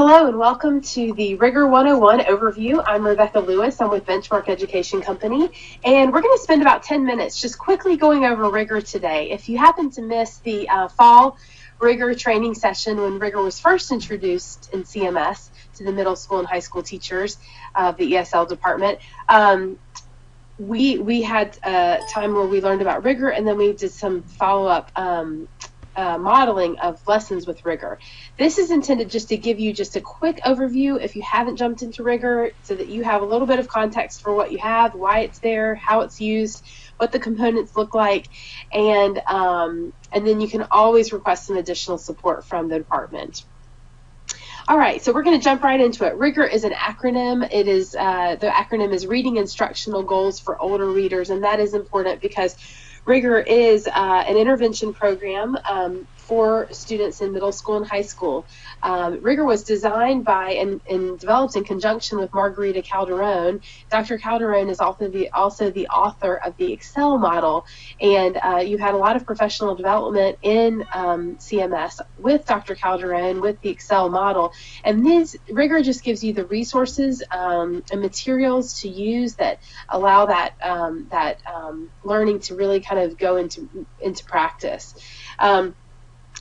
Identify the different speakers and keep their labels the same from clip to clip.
Speaker 1: Hello and welcome to the Rigor 101 overview. I'm Rebecca Lewis. I'm with Benchmark Education Company, and we're going to spend about 10 minutes just quickly going over Rigor today. If you happen to miss the fall Rigor training session when Rigor was first introduced in CMS to the middle school and high school teachers of the ESL department, we had a time where we learned about Rigor, and then we did some follow-up modeling of lessons with Rigor. This is intended just to give you just a quick overview if you haven't jumped into Rigor, so that you have a little bit of context for what you have, why it's there, how it's used, what the components look like, and then you can always request some additional support from the department. All right, so we're going to jump right into it. RIGOR is an acronym. It is the acronym is Reading Instructional Goals for Older Readers, and that is important because RIGOR is an intervention program for students in middle school and high school. RIGOR was designed by and developed in conjunction with Margarita Calderon. Dr. Calderon is also the author of the Excel model, and you've had a lot of professional development in CMS with Dr. Calderon with the Excel model. And RIGOR just gives you the resources and materials to use that allow that learning to really kind of go into practice.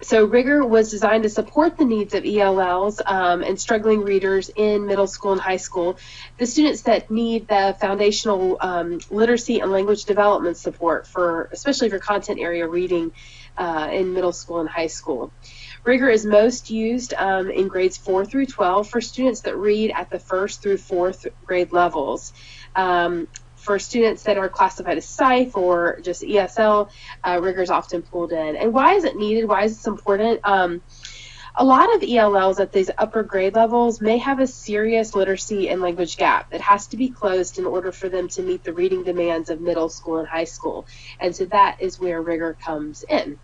Speaker 1: So RIGOR was designed to support the needs of ELLs and struggling readers in middle school and high school, the students that need the foundational literacy and language development support, especially for content area reading in middle school and high school. RIGOR is most used in grades 4 through 12 for students that read at the 1st through 4th grade levels. For students that are classified as SIFE or just ESL, RIGOR is often pulled in. And why is it needed? Why is it important? A lot of ELLs at these upper grade levels may have a serious literacy and language gap that has to be closed in order for them to meet the reading demands of middle school and high school. And so that is where RIGOR comes in.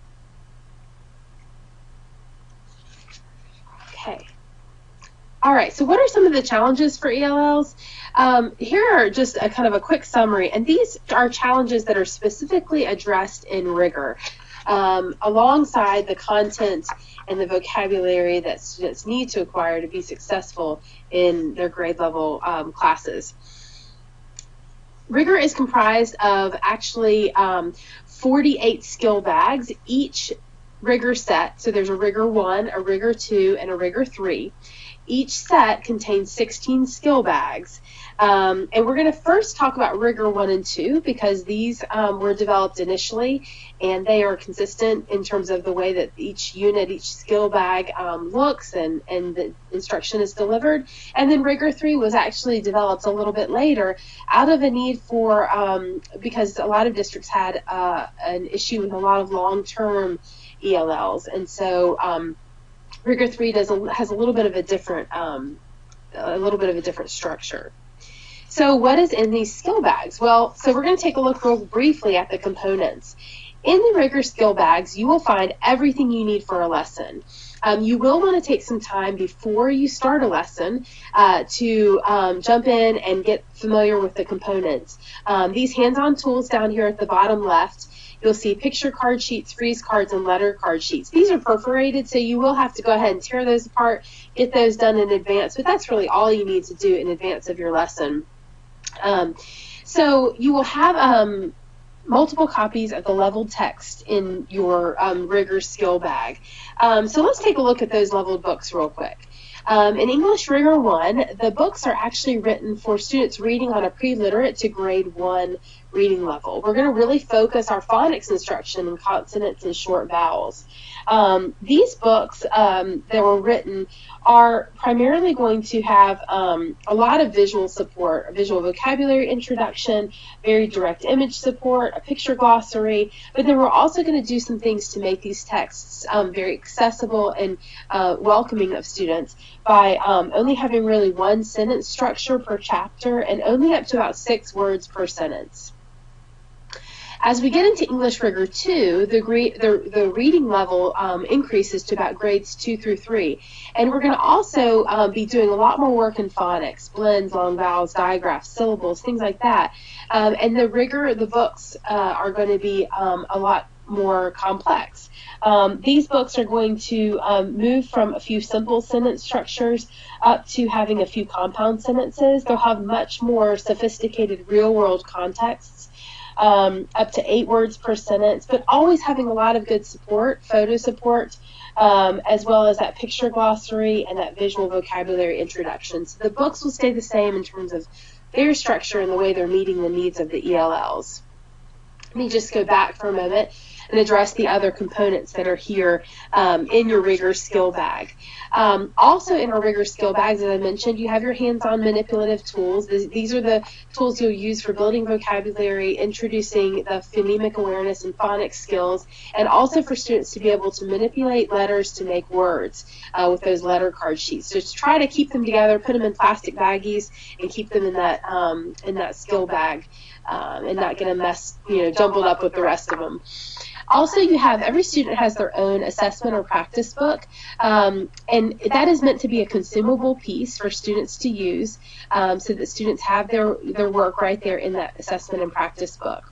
Speaker 1: Okay. All right, so what are some of the challenges for ELLs? Here are just a kind of a quick summary, and these are challenges that are specifically addressed in RIGOR, alongside the content and the vocabulary that students need to acquire to be successful in their grade level classes. RIGOR is comprised of actually 48 skill bags, each RIGOR set. So there's a RIGOR 1, a RIGOR 2, and a RIGOR 3. Each set contains 16 skill bags. And we're going to first talk about RIGOR 1 and 2 because these were developed initially, and they are consistent in terms of the way that each unit, each skill bag looks and the instruction is delivered. And then RIGOR 3 was actually developed a little bit later out of a need for, because a lot of districts had an issue with a lot of long-term ELLs. And so RIGOR 3 has a little bit of a different structure. So what is in these skill bags? Well, so we're going to take a look real briefly at the components. In the RIGOR skill bags, you will find everything you need for a lesson. You will want to take some time before you start a lesson to jump in and get familiar with the components. These hands-on tools down here at the bottom left, you'll see picture card sheets, freeze cards, and letter card sheets. These are perforated, so you will have to go ahead and tear those apart, get those done in advance, but that's really all you need to do in advance of your lesson. So you will have multiple copies of the leveled text in your RIGOR skill bag. So let's take a look at those leveled books real quick. In English RIGOR 1, the books are actually written for students reading on a pre-literate to grade 1 reading level. We're going to really focus our phonics instruction in consonants and short vowels. These books that were written are primarily going to have a lot of visual support, a visual vocabulary introduction, very direct image support, a picture glossary, but then we're also going to do some things to make these texts very accessible and welcoming of students by only having really one sentence structure per chapter and only up to about 6 words per sentence. As we get into English RIGOR 2, the reading level increases to about grades 2 through 3. And we're going to also be doing a lot more work in phonics, blends, long vowels, digraphs, syllables, things like that. And the books are going to be a lot more complex. These books are going to move from a few simple sentence structures up to having a few compound sentences. They'll have much more sophisticated real-world contexts, up to 8 words per sentence, but always having a lot of good support, photo support, as well as that picture glossary and that visual vocabulary introduction. So the books will stay the same in terms of their structure and the way they're meeting the needs of the ELLs. Let me just go back for a moment and address the other components that are here in your RIGOR skill bag. Also in our RIGOR skill bags, as I mentioned, you have your hands-on manipulative tools. These are the tools you'll use for building vocabulary, introducing the phonemic awareness and phonics skills, and also for students to be able to manipulate letters to make words with those letter card sheets. So just try to keep them together, put them in plastic baggies, and keep them in that skill bag, and not get them jumbled up with the rest of them. Also, you have every student has their own assessment or practice book, and that is meant to be a consumable piece for students to use, so that students have their work right there in that assessment and practice book.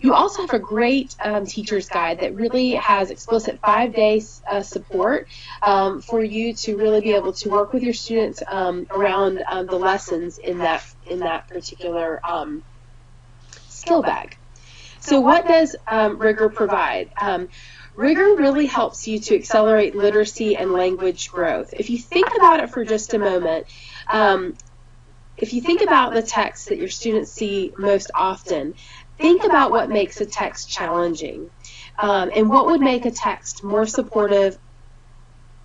Speaker 1: You also have a great teacher's guide that really has explicit 5-day support for you to really be able to work with your students around the lessons in that particular skill bag. So what does RIGOR provide? RIGOR really helps you to accelerate literacy and language growth. If you think about it for just a moment, if you think about the text that your students see most often, think about what makes a text challenging, and what would make a text more supportive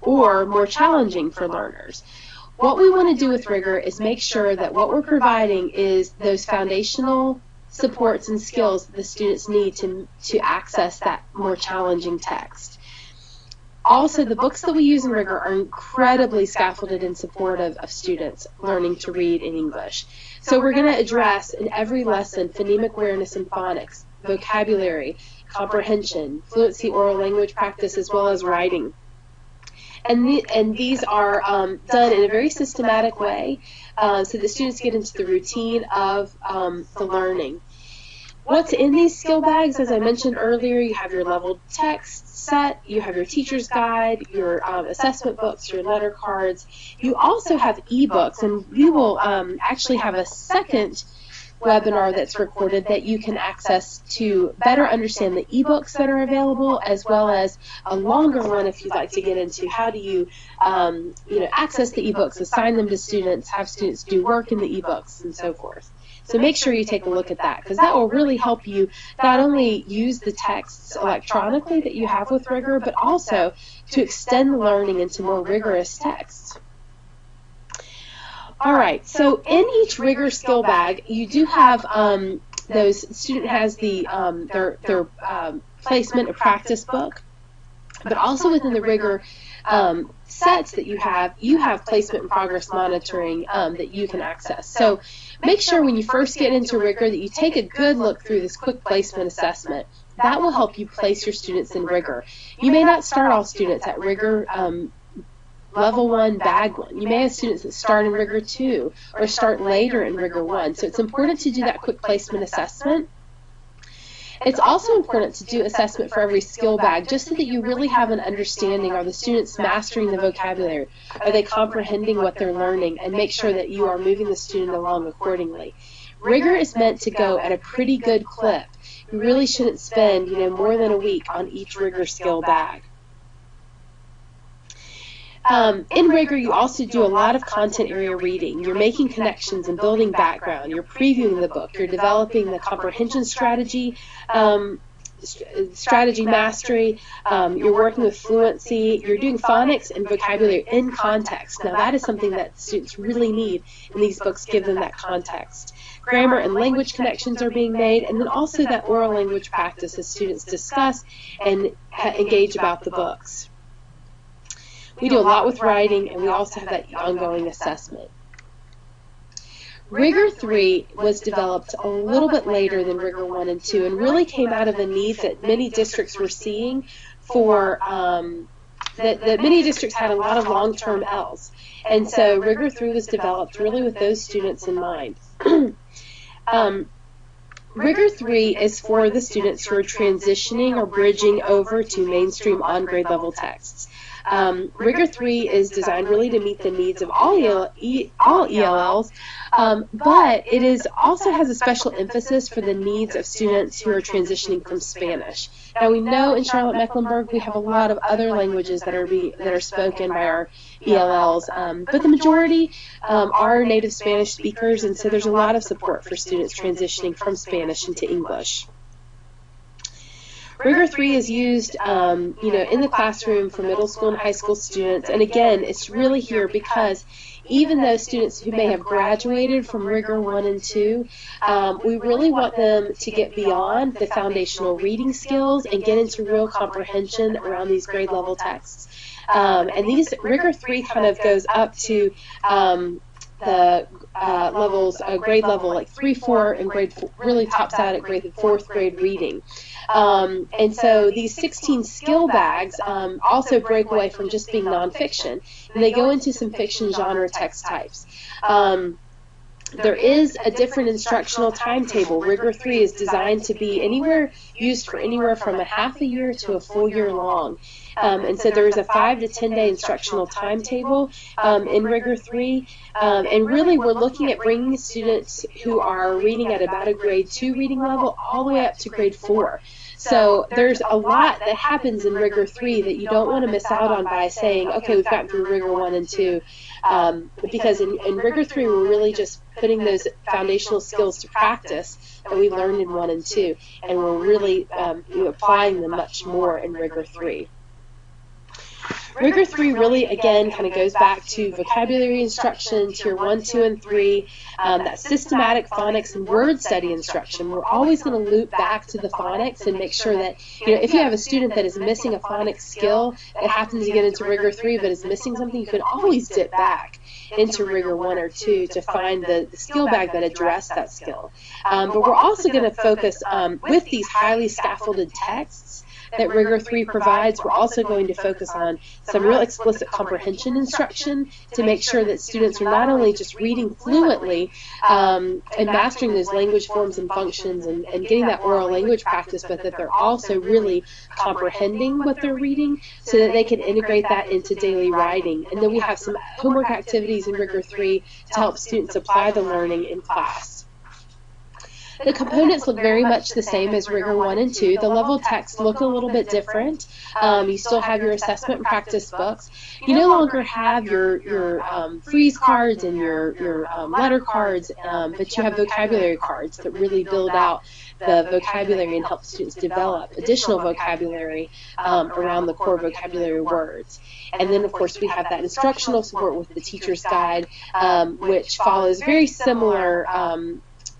Speaker 1: or more challenging for learners. What we want to do with RIGOR is make sure that what we're providing is those foundational supports and skills that the students need to access that more challenging text. Also, the books that we use in RIGOR are incredibly scaffolded and supportive of students learning to read in English. So we're going to address in every lesson phonemic awareness and phonics, vocabulary, comprehension, fluency, oral language practice, as well as writing. And these are done in a very systematic way, so that students get into the routine of the learning. What's in these skill bags, as I mentioned earlier, you have your leveled text set, you have your teacher's guide, your assessment books, your letter cards. You also have ebooks, and we will actually have a second webinar that's recorded that you can access to better understand the ebooks that are available, as well as a longer one if you'd like to get into how do you access the ebooks, assign them to students, have students do work in the ebooks, and so forth. So make sure you take a look at that, because that will really help you not only use the texts electronically that you have with RIGOR, but also to extend the learning into more rigorous texts. All right, so in each RIGOR skill bag, you do have those student has the their placement and practice book, but also within the RIGOR sets that you have placement and progress monitoring that you can access. So make sure when you first get into RIGOR that you take a good look through this quick placement assessment. That will help you place your students in RIGOR. You may not start all students at RIGOR Level 1, Bag 1. You may have students that start in RIGOR 2 or start later in RIGOR 1. So it's important to do that quick placement assessment. It's also important to do assessment for every skill bag just so that you really have an understanding. Are the students mastering the vocabulary? Are they comprehending what they're learning? And make sure that you are moving the student along accordingly. RIGOR is meant to go at a pretty good clip. You really shouldn't spend more than a week on each RIGOR skill bag. In RIGOR, you also do a lot of content area reading. You're making connections and building background. You're previewing the book. You're developing the comprehension strategy, strategy mastery. You're working with fluency. You're doing phonics and vocabulary in context. Now, that is something that students really need, and these books give them that context. Grammar and language connections are being made, and then also that oral language practice as students discuss and engage about the books. We do a lot with writing, and we also have that ongoing assessment. RIGOR 3 was developed a little bit later than RIGOR 1 and 2 and really came out of the need that many districts were seeing for that many districts had a lot of long-term Ls. And so RIGOR 3 was developed really with those students in mind. Rigor 3 is for the students who are transitioning or bridging over to mainstream on-grade level texts. Rigor 3 is designed really to meet the needs of all ELLs, but it also has a special emphasis for the needs of students who are transitioning from Spanish. Now, we know in Charlotte-Mecklenburg we have a lot of other languages that are spoken by our ELLs, but the majority are native Spanish speakers, and so there's a lot of support for students transitioning from Spanish into English. Rigor 3 is used, in the classroom for middle school and high school students, and again, it's really here because even those students who may have graduated from Rigor 1 and 2, we really want them to get beyond the foundational reading skills and get into real comprehension around these grade level texts. And these Rigor 3 kind of goes up to the levels, grade level like 3, 4, and grade 4, really tops out at grade 4th grade reading. And so these 16 skill bags also break away from just being nonfiction, and they go into some fiction genre text types. There is a different instructional timetable. Rigor 3 is designed to be used for anywhere from a half a year to a full year long. And so there is a 5 to 10 day instructional timetable in Rigor 3. And really we're looking at bringing students who are reading at about a grade 2 reading level all the way up to grade 4. So there's a lot that happens in Rigor 3 that you don't want to miss out on by saying, okay, we've gotten through Rigor 1 and 2. Because in Rigor 3, we're really just putting those foundational skills to practice that we learned in 1 and 2, and we're really applying them much more in Rigor 3. Rigor 3 really, again, kind of goes back to vocabulary instruction, Tier 1, 2, and 3, that systematic phonics and word study instruction. We're always going to loop back to the phonics and make sure that, if you have a student that is missing a phonics skill that happens to get into Rigor 3 but is missing something, you can always dip back into Rigor 1 or 2 to find the skill bag that addressed that skill. But we're also going to focus with these highly scaffolded texts that Rigor 3 provides. We're also going to focus on some real explicit comprehension instruction to make sure that students are not only just reading fluently and mastering those language forms and functions and getting that oral language practice, but that they're also really comprehending what they're reading so that they can integrate that into daily writing. And then we have some homework activities in Rigor 3 to help students apply the learning in class. The components look very much the same as Rigor 1 and 2. The level texts look a little bit different. You still have your assessment and practice books. You no longer have your freeze cards and your letter cards, but you have vocabulary cards that really build out the vocabulary and help students develop additional vocabulary around the core vocabulary words. And then, of course, we have that instructional support with the teacher's guide, which follows very similar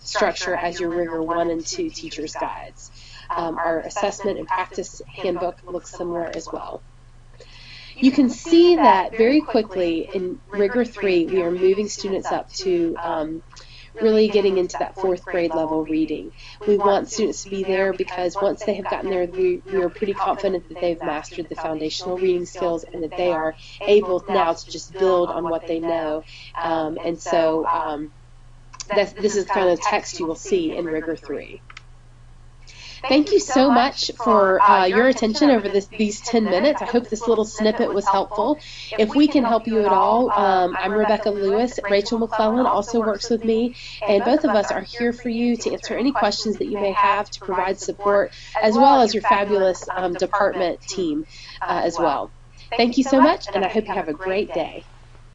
Speaker 1: structure as your Rigor 1 and 2 teacher's guides. Our assessment and practice handbook looks similar as well. You can see that very quickly in Rigor 3 we are moving students up to really getting into that 4th grade level reading. We want students to be there because once they have gotten there, we are pretty confident that they've mastered the foundational reading skills and that they are able now to just build on what they know. And so this is the kind of text you will see in Rigor 3. Thank you so much for your attention over these 10 minutes. I hope this little snippet was helpful. If we can help you at all, I'm Rebecca Lewis. Rachel McClellan also works with me, and both of us are here for you to answer any questions that you may have, to provide support, as well as your fabulous department team as well. Thank you so much, and I hope you have a great day.